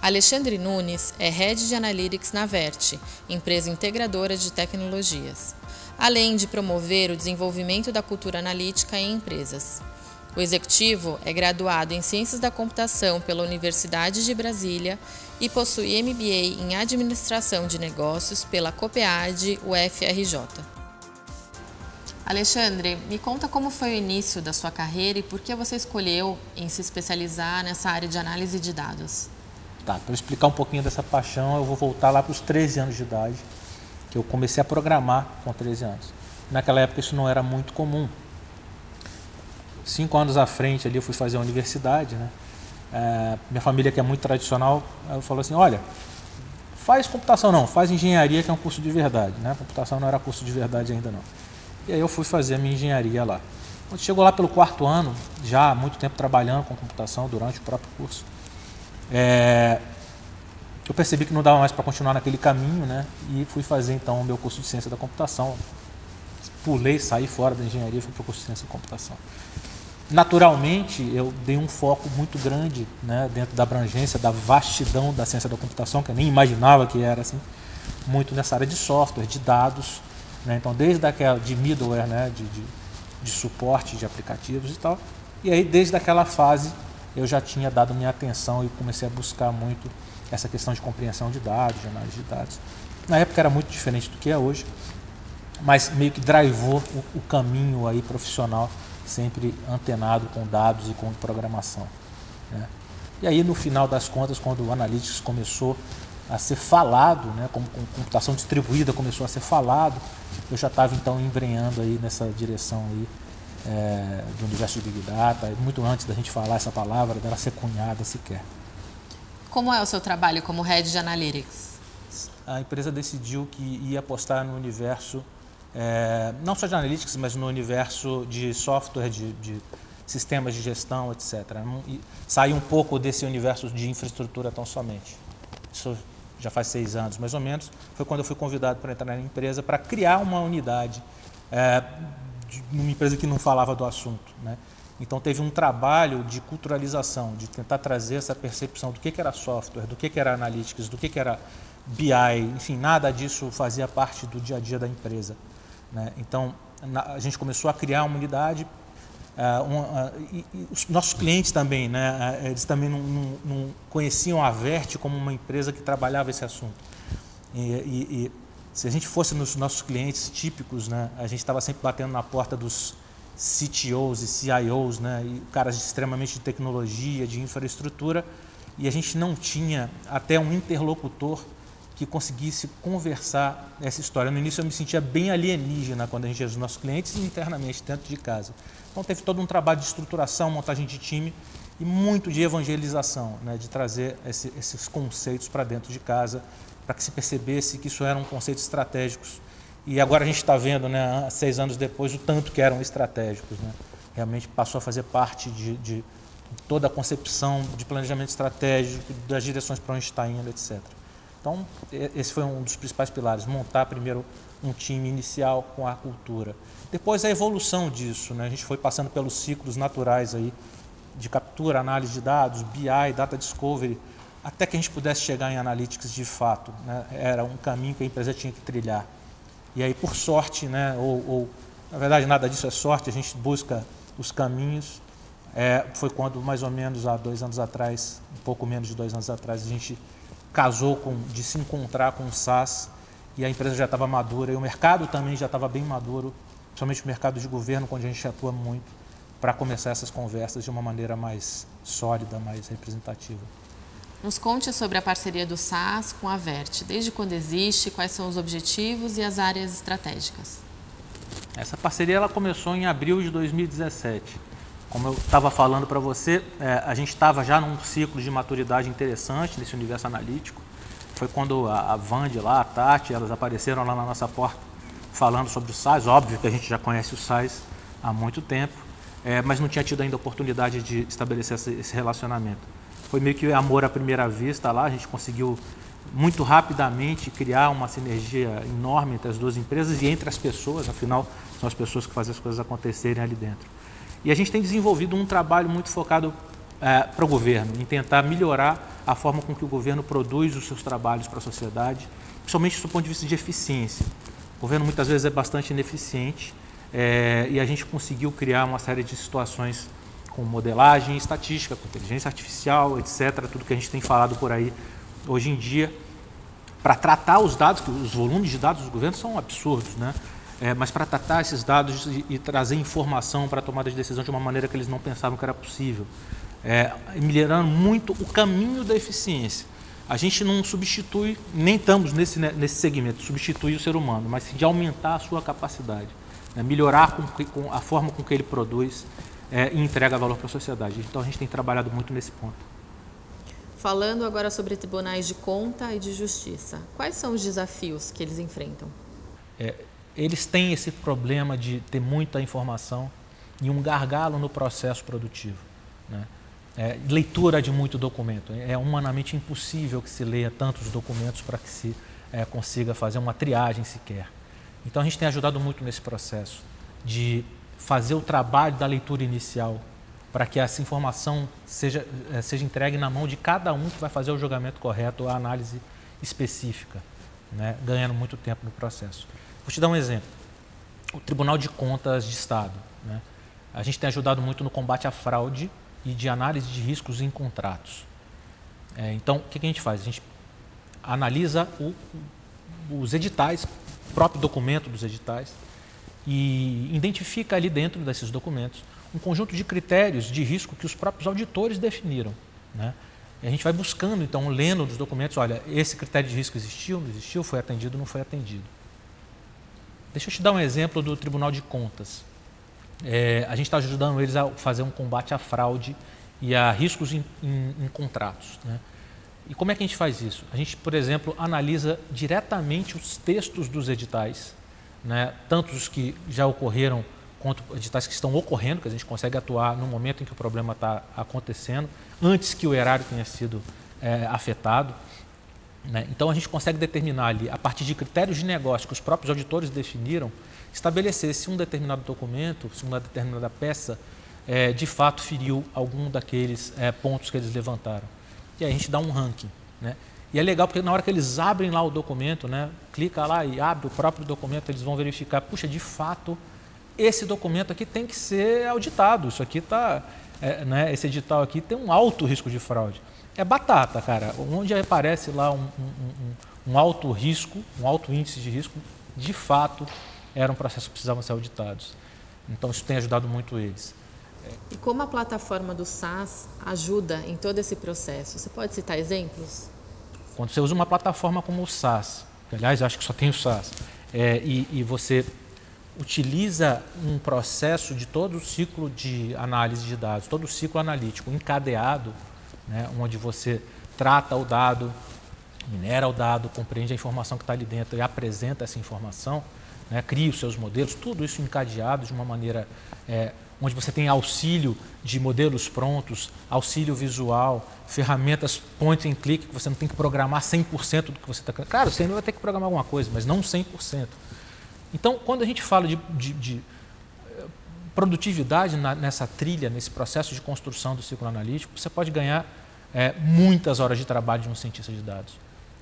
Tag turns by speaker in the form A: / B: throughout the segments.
A: Alexandre Nunes é Head de Analytics na Verte, empresa integradora de tecnologias, além de promover o desenvolvimento da cultura analítica em empresas. O executivo é graduado em Ciências da Computação pela Universidade de Brasília e possui MBA em Administração de Negócios pela COPEAD UFRJ. Alexandre, me conta como foi o início da sua carreira e por que você escolheu em se especializar nessa área de análise de dados.
B: Tá, para eu explicar um pouquinho dessa paixão, eu vou voltar lá para os 13 anos de idade, que eu comecei a programar com 13 anos. Naquela época isso não era muito comum. 5 anos à frente ali eu fui fazer a universidade, né? Minha família, que é muito tradicional, falou assim, olha, faz computação não, faz engenharia, que é um curso de verdade, né? Computação não era curso de verdade ainda não. E aí eu fui fazer a minha engenharia lá. Quando chegou lá pelo 4º ano, já há muito tempo trabalhando com computação durante o próprio curso, eu percebi que não dava mais para continuar naquele caminho, né? E fui fazer então o meu curso de Ciência da Computação. Pulei, saí fora da engenharia e fui para o curso de Ciência da Computação. Naturalmente, eu dei um foco muito grande, né, dentro da abrangência, da vastidão da ciência da computação, que eu nem imaginava que era assim, muito nessa área de software, de dados, né, então desde aquela de middleware, né, de suporte de aplicativos e tal, e aí desde aquela fase eu já tinha dado minha atenção e comecei a buscar muito essa questão de compreensão de dados, de análise de dados. Na época era muito diferente do que é hoje, mas meio que drivou o caminho aí profissional, sempre antenado com dados e com programação, né? E aí no final das contas, quando o Analytics começou a ser falado, né, como computação distribuída começou a ser falado, eu já estava então embrenhando aí nessa direção aí, do universo de Big Data, muito antes da gente falar essa palavra, dela ser cunhada sequer.
A: Como é o seu trabalho como Head de Analytics?
B: A empresa decidiu que ia apostar no universo não só de analytics, mas no universo de software, de sistemas de gestão, etc. E sair um pouco desse universo de infraestrutura tão somente. Isso já faz 6 anos, mais ou menos. Foi quando eu fui convidado para entrar na empresa para criar uma unidade, numa empresa que não falava do assunto, né? Então teve um trabalho de culturalização, de tentar trazer essa percepção do que era software, do que era analytics, do que era BI, enfim, nada disso fazia parte do dia a dia da empresa, né? Então, a gente começou a criar uma unidade, e os nossos clientes também, né? Eles também não conheciam a Verte como uma empresa que trabalhava esse assunto. E se a gente fosse nos nossos clientes típicos, né? A gente estava sempre batendo na porta dos CTOs e CIOs, né? E caras extremamente de tecnologia, de infraestrutura, e a gente não tinha até um interlocutor que conseguisse conversar essa história. No início eu me sentia bem alienígena quando a gente ia aos nossos clientes e internamente dentro de casa. Então teve todo um trabalho de estruturação, montagem de time e muito de evangelização, né, de trazer esses conceitos para dentro de casa, para que se percebesse que isso eram conceitos estratégicos. E agora a gente está vendo, né, 6 anos depois, o tanto que eram estratégicos, né? Realmente passou a fazer parte de toda a concepção de planejamento estratégico, das direções para onde está indo, etc. Então, esse foi um dos principais pilares, montar primeiro um time inicial com a cultura. Depois a evolução disso, né? A gente foi passando pelos ciclos naturais aí de captura, análise de dados, BI, Data Discovery, até que a gente pudesse chegar em Analytics de fato, né? Era um caminho que a empresa tinha que trilhar. E aí, por sorte, né? Na verdade, nada disso é sorte, a gente busca os caminhos. Foi quando, mais ou menos há 2 anos atrás, um pouco menos de 2 anos atrás, a gente casou de se encontrar com o SaaS, e a empresa já estava madura, e o mercado também já estava bem maduro, principalmente o mercado de governo, onde a gente atua muito, para começar essas conversas de uma maneira mais sólida, mais representativa.
A: Nos conte sobre a parceria do SaaS com a Verte. Desde quando existe, quais são os objetivos e as áreas estratégicas?
B: Essa parceria ela começou em abril de 2017. Como eu estava falando para você, a gente estava já num ciclo de maturidade interessante nesse universo analítico. Foi quando a Vande lá, a Tati, elas apareceram lá na nossa porta falando sobre o SaaS. Óbvio que a gente já conhece o SaaS há muito tempo, mas não tinha tido ainda a oportunidade de estabelecer esse relacionamento. Foi meio que amor à primeira vista lá, a gente conseguiu muito rapidamente criar uma sinergia enorme entre as duas empresas e entre as pessoas, afinal são as pessoas que fazem as coisas acontecerem ali dentro. E a gente tem desenvolvido um trabalho muito focado para o governo, em tentar melhorar a forma com que o governo produz os seus trabalhos para a sociedade, principalmente do ponto de vista de eficiência. O governo muitas vezes é bastante ineficiente e a gente conseguiu criar uma série de situações com modelagem estatística, com inteligência artificial, etc., tudo que a gente tem falado por aí hoje em dia, para tratar os dados, que os volumes de dados dos governos são absurdos, né? Mas para tratar esses dados e trazer informação para a tomada de decisão de uma maneira que eles não pensavam que era possível. Melhorando muito o caminho da eficiência. A gente não substitui, nem estamos nesse segmento, substituir o ser humano, mas sim de aumentar a sua capacidade, né? Melhorar com a forma com que ele produz e entrega valor para a sociedade. Então a gente tem trabalhado muito nesse ponto.
A: Falando agora sobre tribunais de conta e de justiça, quais são os desafios que eles enfrentam?
B: Eles têm esse problema de ter muita informação e um gargalo no processo produtivo, né? Leitura de muito documento. É humanamente impossível que se leia tantos documentos para que se consiga fazer uma triagem sequer. Então a gente tem ajudado muito nesse processo de fazer o trabalho da leitura inicial para que essa informação seja entregue na mão de cada um que vai fazer o julgamento correto, a análise específica, né? Ganhando muito tempo no processo. Vou te dar um exemplo. O Tribunal de Contas de Estado, né? A gente tem ajudado muito no combate à fraude e de análise de riscos em contratos. Então, o que a gente faz? A gente analisa os editais, o próprio documento dos editais, e identifica ali dentro desses documentos um conjunto de critérios de risco que os próprios auditores definiram, né? E a gente vai buscando, então, lendo os documentos, olha, esse critério de risco existiu, não existiu, foi atendido, não foi atendido. Deixa eu te dar um exemplo do Tribunal de Contas. A gente está ajudando eles a fazer um combate à fraude e a riscos em contratos, né? E como é que a gente faz isso? A gente, por exemplo, analisa diretamente os textos dos editais, né? Tanto os que já ocorreram quanto editais que estão ocorrendo, que a gente consegue atuar no momento em que o problema está acontecendo, antes que o erário tenha sido afetado, né? Então a gente consegue determinar ali, a partir de critérios de negócio que os próprios auditores definiram, estabelecer se um determinado documento, se uma determinada peça de fato feriu algum daqueles pontos que eles levantaram. E aí a gente dá um ranking, né? E é legal porque na hora que eles abrem lá o documento, né, clica lá e abre o próprio documento, eles vão verificar, puxa, de fato, esse documento aqui tem que ser auditado, isso aqui está, né, esse edital aqui tem um alto risco de fraude. É batata, cara, onde aparece lá um alto risco, um alto índice de risco, de fato, era um processo que precisavam ser auditados. Então isso tem ajudado muito eles.
A: E como a plataforma do SaaS ajuda em todo esse processo? Você pode citar exemplos?
B: Quando você usa uma plataforma como o SaaS, que, aliás, eu acho que só tem o SaaS, e você utiliza um processo de todo o ciclo de análise de dados, todo o ciclo analítico encadeado, né, onde você trata o dado, minera o dado, compreende a informação que está ali dentro e apresenta essa informação, né, cria os seus modelos, tudo isso encadeado de uma maneira onde você tem auxílio de modelos prontos, auxílio visual, ferramentas point and click, que você não tem que programar 100% do que você está... Claro, você ainda vai ter que programar alguma coisa, mas não 100%. Então, quando a gente fala de produtividade nessa trilha, nesse processo de construção do ciclo analítico, você pode ganhar muitas horas de trabalho de um cientista de dados.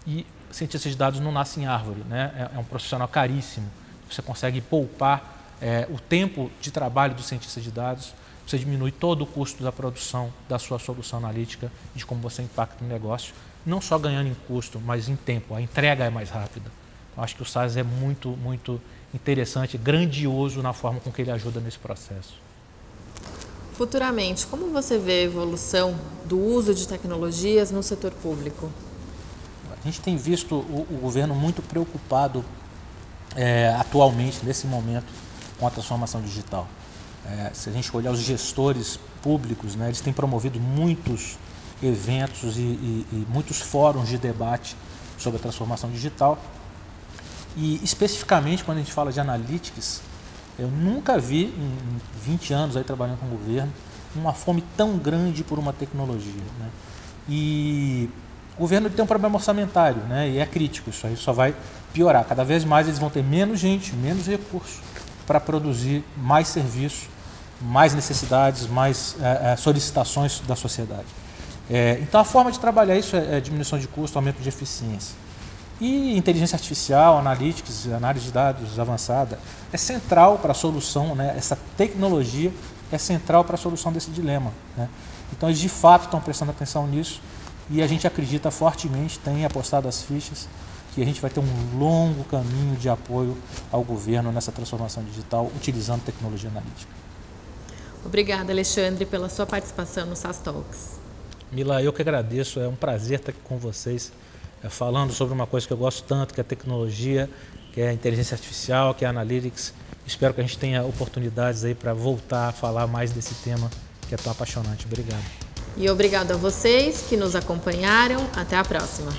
B: E cientista de dados não nasce em árvore, né? É um profissional caríssimo. Você consegue poupar o tempo de trabalho do cientista de dados, você diminui todo o custo da produção da sua solução analítica e de como você impacta o negócio, não só ganhando em custo, mas em tempo. A entrega é mais rápida. Eu acho que o SaaS é muito, muito interessante, grandioso na forma com que ele ajuda nesse processo.
A: Futuramente, como você vê a evolução do uso de tecnologias no setor público?
B: A gente tem visto o governo muito preocupado atualmente, nesse momento, com a transformação digital. Se a gente olhar os gestores públicos, né, eles têm promovido muitos eventos e muitos fóruns de debate sobre a transformação digital. E especificamente quando a gente fala de analytics, eu nunca vi em 20 anos aí trabalhando com o governo uma fome tão grande por uma tecnologia, né? E o governo tem um problema orçamentário, né? E é crítico, isso aí só vai piorar. Cada vez mais eles vão ter menos gente, menos recurso para produzir mais serviço, mais necessidades, mais solicitações da sociedade. Então a forma de trabalhar isso é diminuição de custo, aumento de eficiência. E inteligência artificial, analytics, análise de dados avançada, é central para a solução, né? Essa tecnologia é central para a solução desse dilema, né? Então eles de fato estão prestando atenção nisso e a gente acredita fortemente, tem apostado as fichas, que a gente vai ter um longo caminho de apoio ao governo nessa transformação digital utilizando tecnologia analítica.
A: Obrigada, Alexandre, pela sua participação no SAS Talks.
B: Mila, eu que agradeço, é um prazer estar aqui com vocês, falando sobre uma coisa que eu gosto tanto, que é a tecnologia, que é a inteligência artificial, que é a Analytics. Espero que a gente tenha oportunidades aí para voltar a falar mais desse tema que é tão apaixonante. Obrigado.
A: E obrigado a vocês que nos acompanharam. Até a próxima.